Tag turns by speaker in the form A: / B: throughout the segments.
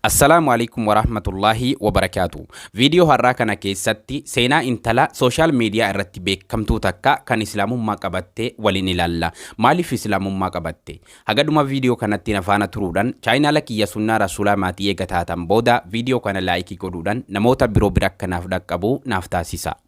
A: Assalamualaikum warahmatullahi wabarakatuh. Video har'a kana keessatti seenaa intala social media irratti beekamtuu takka kan islaamummaa qabatte waliin ilaalla. Maaliif islaamummaa qabatte? Hagaduma video kanatti nafaana turuudhaan chaayinaala kiyya sunnaa rasuulaa maatii eegataatan booda video kana laayikii godhuudhaan namoota biroo bira akkanaaf dhaqqabu naaf taasisa.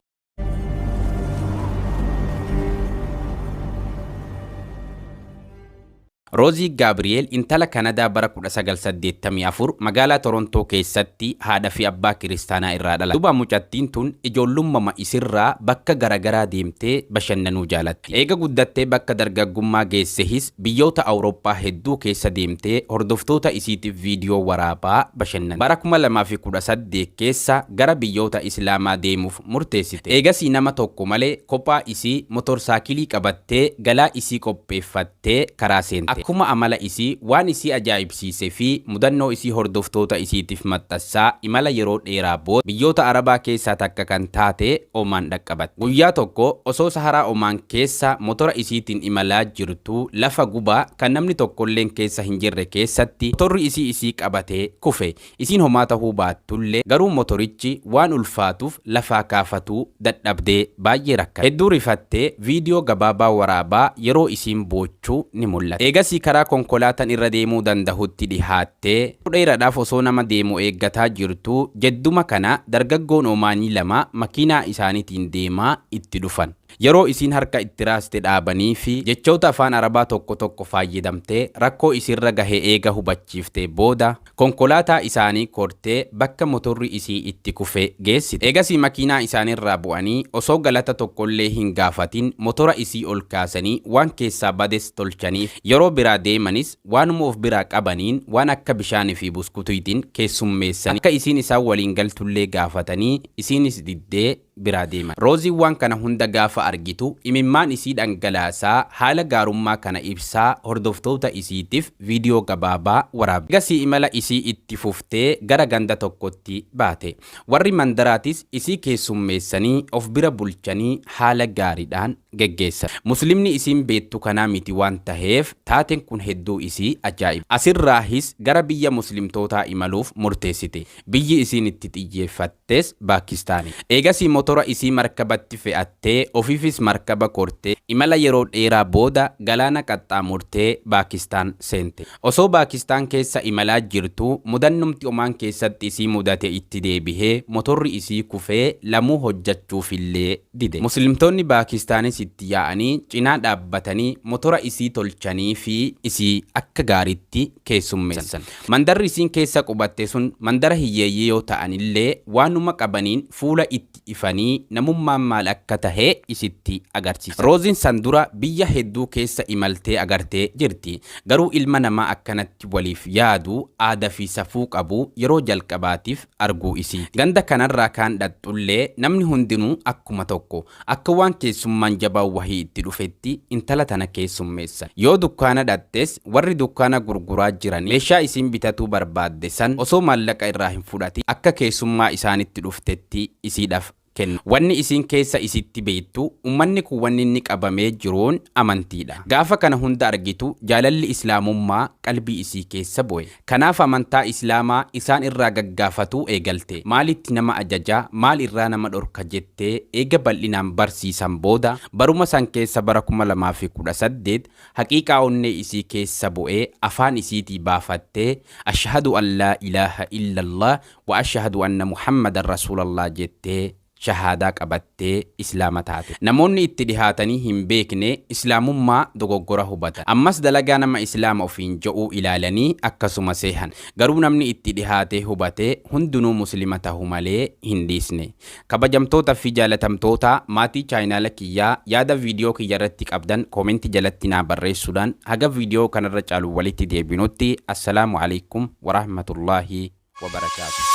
A: Rozi Gabriel intala Canada bara 1984 magaalaa Toronto keessatti haadha fi abbaa kiristaanaa irraa dhalatte. Duuba mucattiin tun ijoollummaa isirraa bakka garagaraa deemtee bashannanuu jaalatti. Eega guddattee bakka dargaggummaa geessehis biyyoota Awurooppaa hedduu keessa deemtee hordoftoota isiitiif viidiyoo waraabaa bashannante. Bara 2018 keessa gara biyyoota Islaamaa deemuuf murteessite. Eegasii nama tokko malee kophaa isii motorsaayikilii qabattee galaa isii qopheeffattee karaa seente. Akkuma amala isii waan isii ajaa'ibsiisee fi mudannoo isii hordoftoota isiitiif maxxansaa imala yeroo dheeraa booda biyyoota Arabaa keessaa takka kan taate Omaan dhaqqabatte. Guyyaa tokko osoo Saharaa Omaan keessa motora isiitiin imalaa jirtu lafa gubaa kan namni tokkolleen keessa hin jirre keessatti motorri isii qabatee kufe. Isiin homaa ta'uu baattullee garuu motorichi waan ulfaatuuf lafaa kaafatuu dadhabdee baay'ee rakkate. Hedduu rifattee viidiyoo gabaabaa waraabaa yeroo isiin boochuu ni mul'ate. Karaa konkolaataan irra deemuu danda'utti dhihaattee dheeraadhaaf osoo nama deemu eeggataa jirtu jedduma kana dargaggoon Omaanii lama makiinaa isaaniitiin deemaa itti dhufan. Yeroo isiin harka itti raaste dhaabanii fi jechoota afaan Arabaa tokko fayyadamtee rakkoo isirra gahee eega hubachiiftee booda konkolaataa isaanii kortee bakka motorri isii itti kufe geessite. Eegasii makiinaa isaaniirraa bu'anii osoo galata tokkollee hin gaafatin motora isii ol kaasanii waan keessaa bades tolchaniif yeroo biraa deemanis waanuma of biraa qabaniin waan akka bishaanii fi buskutuutiin keessummeessan akka isiin isaan waliin galtullee gaafatanii isiinis diddee biraa deeman. Rozi waan kana hunda gaafa argitu imimmaan isii dhangalaasaa haala gaarummaa kana ibsaa hordoftoota isiitiif viidiyoo gabaabaa waraabde. Eegasii imala isii itti fuftee gara ganda tokkotti baate. Warri mandaraatis isii keessummeessanii of bira bulchanii haala gaariidhaan geggeessan. Muslimni isiin beektu kanaa miti waan taheef taateen kun hedduu isii ajaa'iba. Asirraahis gara biyya muslimtootaa imaluuf murteessite. Biyyi isiin itti xiyyeeffattes Paakistaani. Eegasii motora isii markabatti fe'attee ofiifis markaba kortee imala yeroo dheeraa booda galaana qaxxaamurtee Paakistaan seente. Osoo Paakistaan keessa imalaa jirtu mudannumti Omaan keessatti isii mudate itti deebihee motorri isii kufee lamuu hojjachuufillee dide. Muslimtoonni Paakistaanis itti yaa'anii cinaa dhaabbatanii motora isii tolchanii fi isii akka gaariitti keessummeessan. Mandarri isiin keessa qubatte sun mandara hiyyeeyyii yoo ta'anillee waanuma qabaniin fuula itti ifanii namummaan maal akka tahee isitti agarsiisa. Roziin san dura biyya hedduu keessa imaltee agartee jirti. Garuu ilma namaa akkanatti waliif yaadu aadaa fi safuu qabu yeroo jalqabaatiif arguu isii. Ganda kanarraa kaan dhaxxullee namni hundinuu akkuma tokko akka waan keessummaan jabaa wahii itti dhufetti intala tana keessummeessan. Yoo dukkaana dhattes warri dukkaana gurguraa jiran meeshaa isiin bitatuu barbaadde san osoo maallaqa irraa hin fudhatin akka keessummaa isaanitti dhuftetti isiidhaaf kennu. Wanni isiin keessa isitti beektu ummanni kun wanni inni qabamee jiruun amantiidha. Gaafa kana hunda argitu jaalalli islaamummaa qalbii isii keessa bu'e. Kanaaf amantaa islaamaa isaan irraa gaggaafatuu eegalte. Maalitti nama ajajaa maal irraa nama dhorka jettee eega bal'inaan barsiisan booda baruma san keessa bara 2018 haqiiqaa onnee isii keessa bu'ee afaan isiitii baafattee ashhadu an laa ilaaha illallah wa ashhadu anna muhammadan rasuulallah jettee shahaadaa qabattee islaama taate. Namoonni itti dhihaatanii hin beekne islaamummaa dogoggora hubatan. Ammas dalagaa nama islaama ofiin jedhuu ilaalanii akkasuma seehan. Garuu namni itti dhihaatee hubatee hundinuu muslima ta'u malee hin dhiisne. Kabajamtoota fi jaalatamtoota maatii chaayinaala kiyyaa yaada viidiyoo kiyya irratti qabdan koomentii jalatti naa barreessuudhaan haga viidiyoo kanarra caalu walitti deebinutti assalaamu alaikum warahmatullahi wabarakaatuh.